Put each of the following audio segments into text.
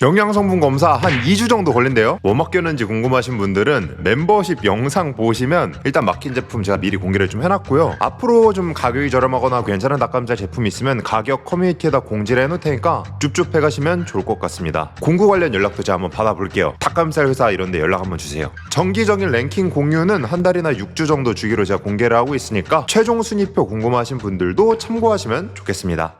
영양성분 검사 한 2주 정도 걸린대요. 뭐 맡겼는지 궁금하신 분들은 멤버십 영상 보시면 일단 맡긴 제품 제가 미리 공개를 좀 해놨고요. 앞으로 좀 가격이 저렴하거나 괜찮은 닭가슴살 제품이 있으면 가격 커뮤니티에다 공지를 해놓을 테니까 쭈쭈 해가시면 좋을 것 같습니다. 공구 관련 연락도 제가 한번 받아볼게요. 닭가슴살 회사 이런데 연락 한번 주세요. 정기적인 랭킹 공유는 한 달이나 6주 정도 주기로 제가 공개를 하고 있으니까 최종 순위표 궁금하신 분들도 참고하시면 좋겠습니다.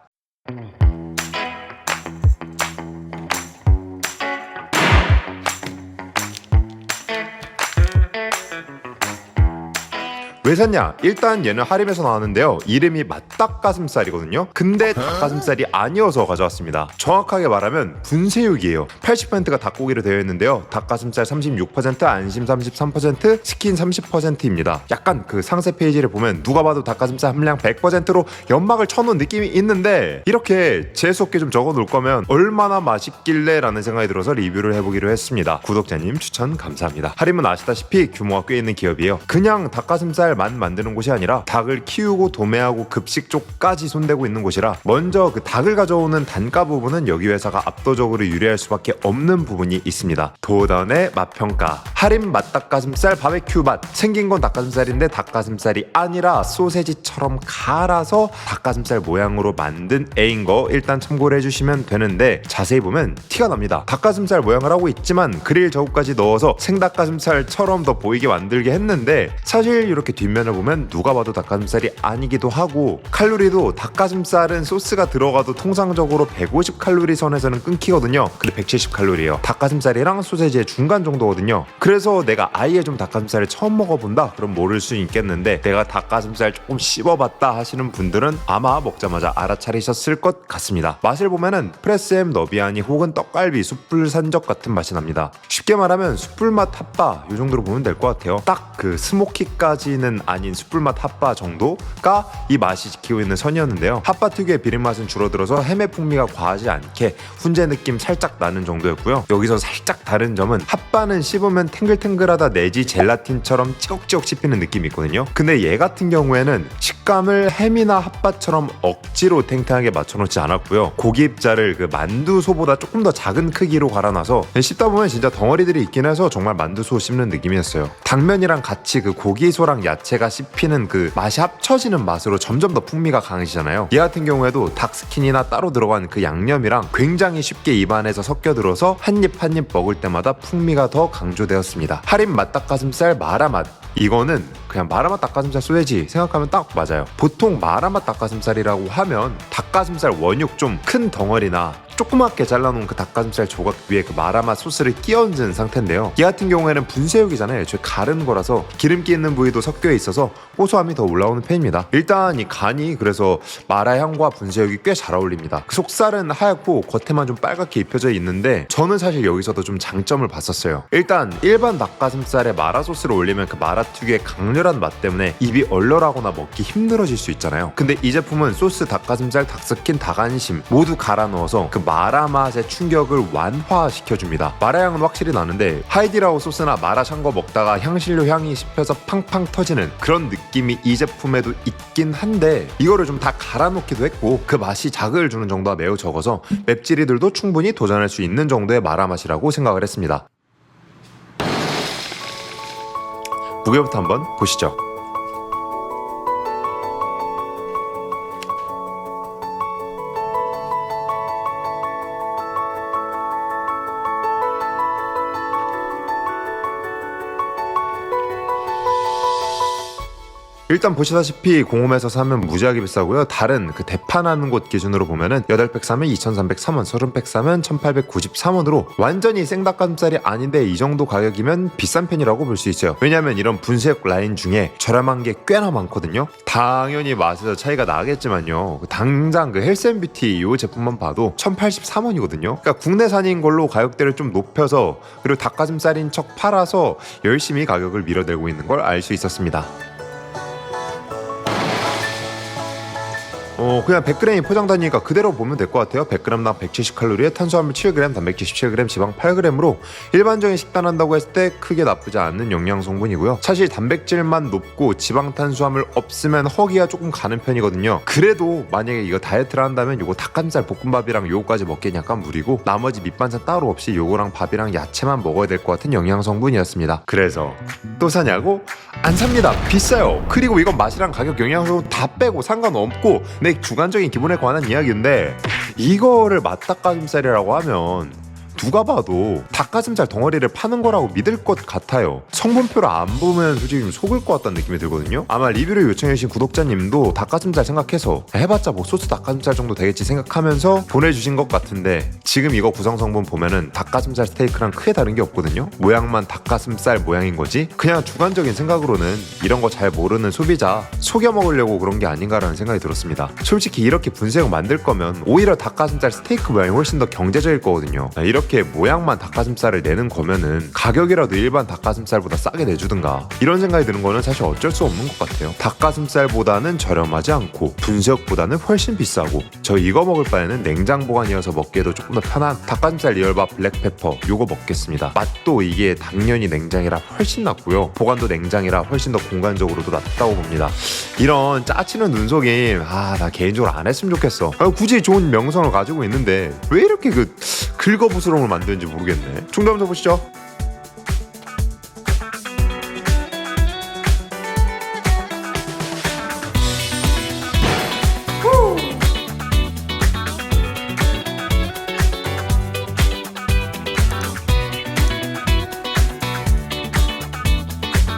왜 샀냐? 일단 얘는 할인에서 나왔는데요. 이름이 맛닭가슴살이거든요. 근데 닭가슴살이 아니어서 가져왔습니다. 정확하게 말하면 분쇄육이에요. 80%가 닭고기로 되어 있는데요. 닭가슴살 36%, 안심 33%, 치킨 30%입니다. 약간 그 상세 페이지를 보면 누가 봐도 닭가슴살 함량 100%로 연막을 쳐놓은 느낌이 있는데 이렇게 재수없게 좀 적어놓을 거면 얼마나 맛있길래 라는 생각이 들어서 리뷰를 해보기로 했습니다. 구독자님 추천 감사합니다. 할인은 아시다시피 규모가 꽤 있는 기업이에요. 그냥 닭가슴살 만 만드는 곳이 아니라 닭을 키우고 도매하고 급식 쪽까지 손대고 있는 곳이라 먼저 그 닭을 가져오는 단가 부분은 여기 회사가 압도적으로 유리할 수밖에 없는 부분이 있습니다. 도던의 맛평가. 할인 맛닭가슴살 바베큐 맛. 생긴 건 닭가슴살인데 닭가슴살이 아니라 소세지처럼 갈아서 닭가슴살 모양으로 만든 애인 거 일단 참고를 해주시면 되는데 자세히 보면 티가 납니다. 닭가슴살 모양을 하고 있지만 그릴 저고까지 넣어서 생닭가슴살처럼 더 보이게 만들게 했는데 사실 이렇게 뒷면을 보면 누가 봐도 닭가슴살이 아니기도 하고 칼로리도 닭가슴살은 소스가 들어가도 통상적으로 150칼로리 선에서는 끊기거든요. 근데 170칼로리예요. 닭가슴살이랑 소세지의 중간 정도거든요. 그래서 내가 아예 좀 닭가슴살을 처음 먹어본다? 그럼 모를 수 있겠는데 내가 닭가슴살 조금 씹어봤다 하시는 분들은 아마 먹자마자 알아차리셨을 것 같습니다. 맛을 보면은 프레스엠 너비아니 혹은 떡갈비, 숯불 산적 같은 맛이 납니다. 쉽게 말하면 숯불맛 핫바 이 정도로 보면 될 것 같아요. 딱 그 스모키까지는 아닌 숯불맛 핫바 정도가 이 맛이 지키고 있는 선이었는데요. 핫바 특유의 비린맛은 줄어들어서 햄의 풍미가 과하지 않게 훈제 느낌 살짝 나는 정도였고요. 여기서 살짝 다른 점은 핫바는 씹으면 탱글탱글하다 내지 젤라틴처럼 찌걱찌걱 씹히는 느낌이 있거든요. 근데 얘 같은 경우에는 식감을 햄이나 핫바처럼 억지로 탱탱하게 맞춰놓지 않았고요. 고기 입자를 그 만두소보다 조금 더 작은 크기로 갈아놔서 씹다 보면 진짜 덩어리들이 있긴 해서 정말 만두소 씹는 느낌이었어요. 당면이랑 같이 그 고기소랑 야채가 씹히는 그 맛이 합쳐지는 맛으로 점점 더 풍미가 강해지잖아요. 얘 같은 경우에도 닭스킨이나 따로 들어간 그 양념이랑 굉장히 쉽게 입안에서 섞여들어서 한 입 한 입 먹을 때마다 풍미가 더 강조되었습니다. 할인 맛닭가슴살 마라맛. 이거는 그냥 마라맛 닭가슴살 소세지 생각하면 딱 맞아요. 보통 마라맛 닭가슴살이라고 하면 닭가슴살 원육 좀 큰 덩어리나 조그맣게 잘라놓은 그 닭가슴살 조각 위에 그 마라맛 소스를 끼얹은 상태인데요. 이 같은 경우에는 분쇄육이잖아요. 애초에 가른 거라서 기름기 있는 부위도 섞여 있어서 고소함이 더 올라오는 편입니다. 일단 이 간이 그래서 마라 향과 분쇄육이 꽤 잘 어울립니다. 그 속살은 하얗고 겉에만 좀 빨갛게 입혀져 있는데 저는 사실 여기서도 좀 장점을 봤었어요. 일단 일반 닭가슴살에 마라 소스를 올리면 그 마라 특유의 강렬한 맛 때문에 입이 얼얼하거나 먹기 힘들어질 수 있잖아요. 근데 이 제품은 소스, 닭가슴살, 닭스킨, 닭안심 모두 갈아 넣어서 그 마라 맛의 충격을 완화시켜줍니다. 마라 향은 확실히 나는데 하이디라오 소스나 마라 샹궈 먹다가 향신료 향이 씹혀서 팡팡 터지는 그런 느낌이 이 제품에도 있긴 한데 이거를 좀 다 갈아놓기도 했고 그 맛이 자극을 주는 정도가 매우 적어서 맵찔이들도 충분히 도전할 수 있는 정도의 마라 맛이라고 생각을 했습니다. 무게부터 한번 보시죠. 일단 보시다시피 공홈에서 사면 무지하게 비싸고요. 다른 그 대판하는 곳 기준으로 보면은 8팩 사면 2,303원, 30팩 사면 1,893원으로 완전히 생닭가슴살이 아닌데 이 정도 가격이면 비싼 편이라고 볼 수 있어요. 왜냐면 이런 분쇄육 라인 중에 저렴한 게 꽤나 많거든요. 당연히 맛에서 차이가 나겠지만요. 당장 그 헬스앤뷰티 이 제품만 봐도 1,083원이거든요. 그러니까 국내산인 걸로 가격대를 좀 높여서 그리고 닭가슴살인 척 팔아서 열심히 가격을 밀어내고 있는 걸 알 수 있었습니다. 그냥 100g이 포장단위니까 그대로 보면 될 것 같아요. 100g당 170칼로리에 탄수화물 7g, 단백질 17g, 지방 8g으로 일반적인 식단 한다고 했을 때 크게 나쁘지 않은 영양 성분이고요. 사실 단백질만 높고 지방 탄수화물 없으면 허기가 조금 가는 편이거든요. 그래도 만약에 이거 다이어트를 한다면 요거 닭가슴살 볶음밥이랑 요거까지 먹기엔 약간 무리고 나머지 밑반찬 따로 없이 요거랑 밥이랑 야채만 먹어야 될 것 같은 영양 성분이었습니다. 그래서 또 사냐고? 안 삽니다. 비싸요. 그리고 이건 맛이랑 가격, 영양소 다 빼고 상관없고 내 주관적인 기분에 관한 이야기인데 이거를 맛닭가슴살이라고 하면 누가 봐도 닭가슴살 덩어리를 파는 거라고 믿을 것 같아요. 성분표를 안 보면 솔직히 좀 속을 것 같다는 느낌이 들거든요. 아마 리뷰를 요청해주신 구독자님도 닭가슴살 생각해서 해봤자 뭐 소스 닭가슴살 정도 되겠지 생각하면서 보내주신 것 같은데 지금 이거 구성성분 보면은 닭가슴살 스테이크랑 크게 다른 게 없거든요. 모양만 닭가슴살 모양인 거지 그냥 주관적인 생각으로는 이런 거 잘 모르는 소비자 속여 먹으려고 그런 게 아닌가라는 생각이 들었습니다. 솔직히 이렇게 분쇄형 만들 거면 오히려 닭가슴살 스테이크 모양이 훨씬 더 경제적일 거거든요. 이렇게 모양만 닭가슴살을 내는 거면은 가격이라도 일반 닭가슴살보다 싸게 내주든가 이런 생각이 드는 거는 사실 어쩔 수 없는 것 같아요. 닭가슴살보다는 저렴하지 않고 분쇄역보다는 훨씬 비싸고 저 이거 먹을 바에는 냉장 보관이어서 먹기에도 조금 더 편한 닭가슴살 리얼밥 블랙페퍼 요거 먹겠습니다. 맛도 이게 당연히 냉장이라 훨씬 낫고요. 보관도 냉장이라 훨씬 더 공간적으로도 낫다고 봅니다. 이런 짜치는 눈속임 나 개인적으로 안 했으면 좋겠어. 굳이 좋은 명성을 가지고 있는데 왜 이렇게 긁어부스럼을 만드는지 모르겠네. 충분히 보시죠.